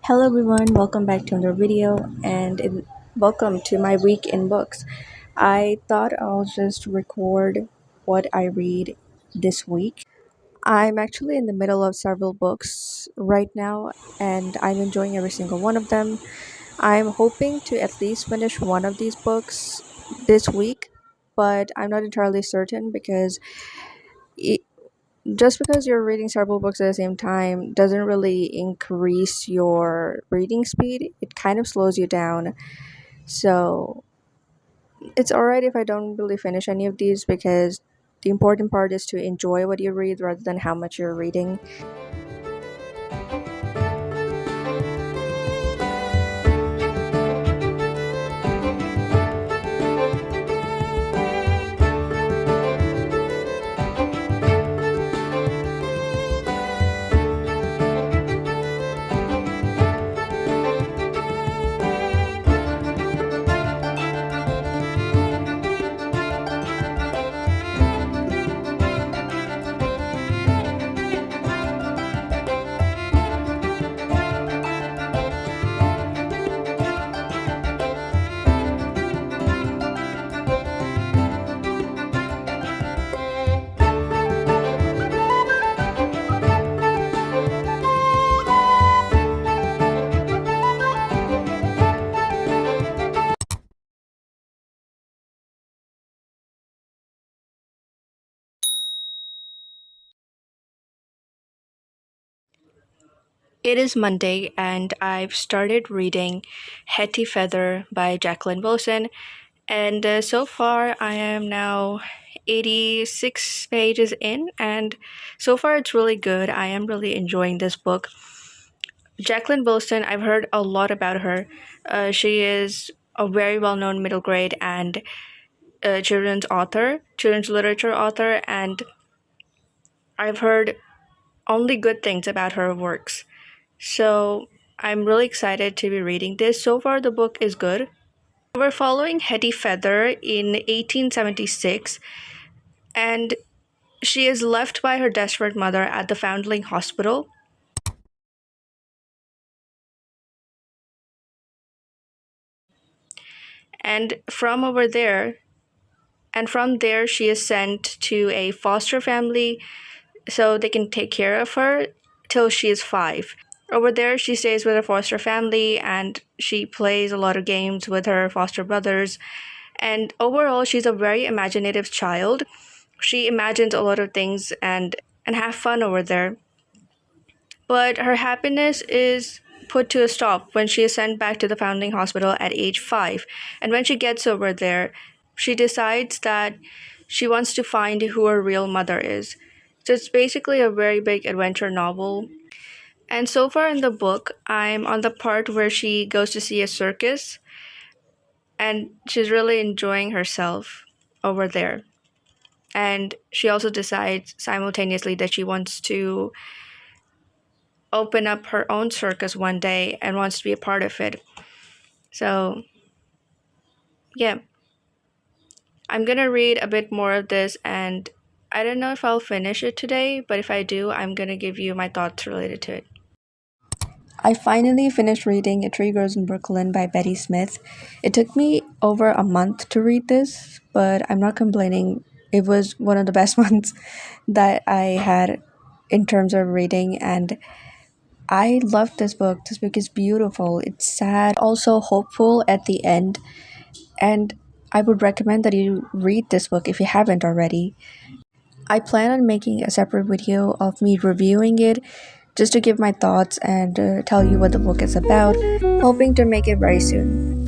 Hello everyone, welcome back to another video welcome to my week in books. I thought I'll just record what I read this week. I'm actually in the middle of several books right now and I'm enjoying every single one of them. I'm hoping to at least finish one of these books this week, but I'm not entirely certain because it, just because you're reading several books at the same time doesn't really increase your reading speed. It kind of slows you down. So it's alright if I don't really finish any of these because the important part is to enjoy what you read rather than how much you're reading. It is Monday and I've started reading Hetty by Jacqueline Wilson. And so far, I am now 86 pages in, and so far it's really good. I am really enjoying this book. Jacqueline Wilson, I've heard a lot about her. She is a very well known middle grade and children's literature author, and I've heard only good things about her works. So I'm really excited to be reading this. So far, the book is good. We're following Hetty Feather in 1876, and she is left by her desperate mother at the Foundling Hospital. And from over there, and from there, she is sent to a foster family so they can take care of her till she is 5. Over there, she stays with her foster family and she plays a lot of games with her foster brothers. And overall, she's a very imaginative child. She imagines a lot of things and have fun over there. But her happiness is put to a stop when she is sent back to the Foundling Hospital at age 5. And when she gets over there, she decides that she wants to find who her real mother is. So it's basically a very big adventure novel. And so far in the book, I'm on the part where she goes to see a circus and she's really enjoying herself over there. And she also decides simultaneously that she wants to open up her own circus one day and wants to be a part of it. So, yeah, I'm gonna read a bit more of this, and I don't know if I'll finish it today, but if I do, I'm gonna give you my thoughts related to it. I finally finished reading A Tree Grows in Brooklyn by Betty Smith. It took me over a month to read this, but I'm not complaining. It was one of the best months that I had in terms of reading, and I love this book. This book is beautiful. It's sad, also hopeful at the end, and I would recommend that you read this book if you haven't already. I plan on making a separate video of me reviewing it just to give my thoughts and tell you what the book is about, hoping to make it very soon.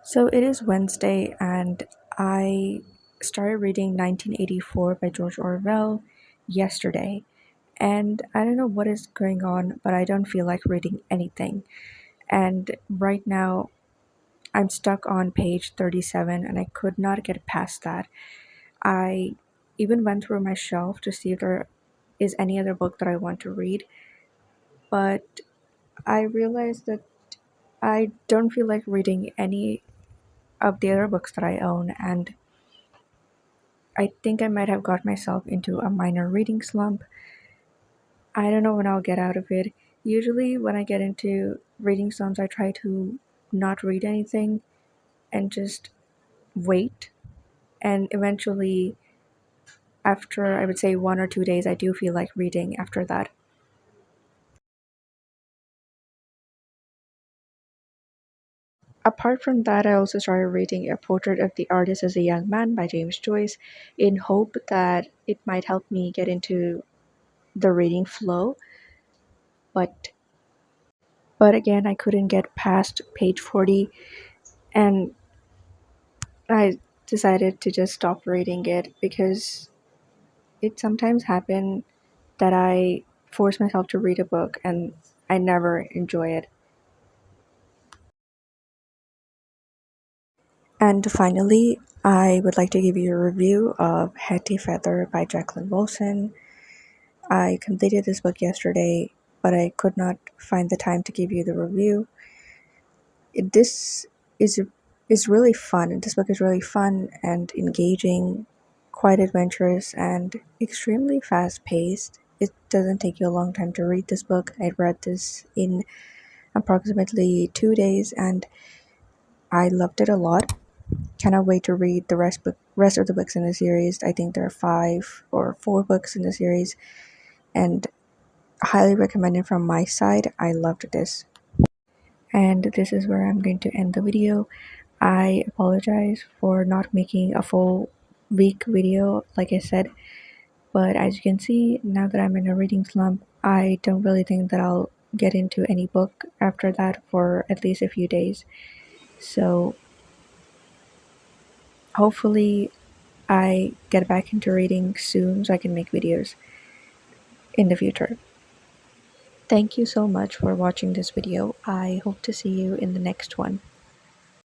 So it is Wednesday, and I started reading 1984 by George Orwell yesterday. And I don't know what is going on, but I don't feel like reading anything. And right now, I'm stuck on page 37, and I could not get past that. I even went through my shelf to see if there is any other book that I want to read, but I realized that I don't feel like reading any of the other books that I own, and I think I might have got myself into a minor reading slump. I don't know when I'll get out of it. Usually, when I get into reading slumps, I try to not read anything and just wait. And eventually, after I would say 1 or 2 days, I do feel like reading after that. Apart from that, I also started reading A Portrait of the Artist as a Young Man by James Joyce in hope that it might help me get into the reading flow. But again, I couldn't get past page 40, and I decided to just stop reading it because it sometimes happens that I force myself to read a book and I never enjoy it. And finally, I would like to give you a review of Hetty by Jacqueline Wilson. I completed this book yesterday, but I could not find the time to give you the review. This is really fun. This book is really fun and engaging, quite adventurous, and extremely fast paced. It doesn't take you a long time to read this book. I read this in approximately 2 days, and I loved it a lot. Cannot wait to read the rest of the books in the series. I think there are 5 or 4 books in the series, and highly recommended from my side. I loved this. And this is where I'm going to end the video. I apologize for not making a full week video, like I said, but as you can see, now that I'm in a reading slump, I don't really think that I'll get into any book after that for at least a few days. So hopefully, I get back into reading soon so I can make videos in the future. Thank you so much for watching this video. I hope to see you in the next one.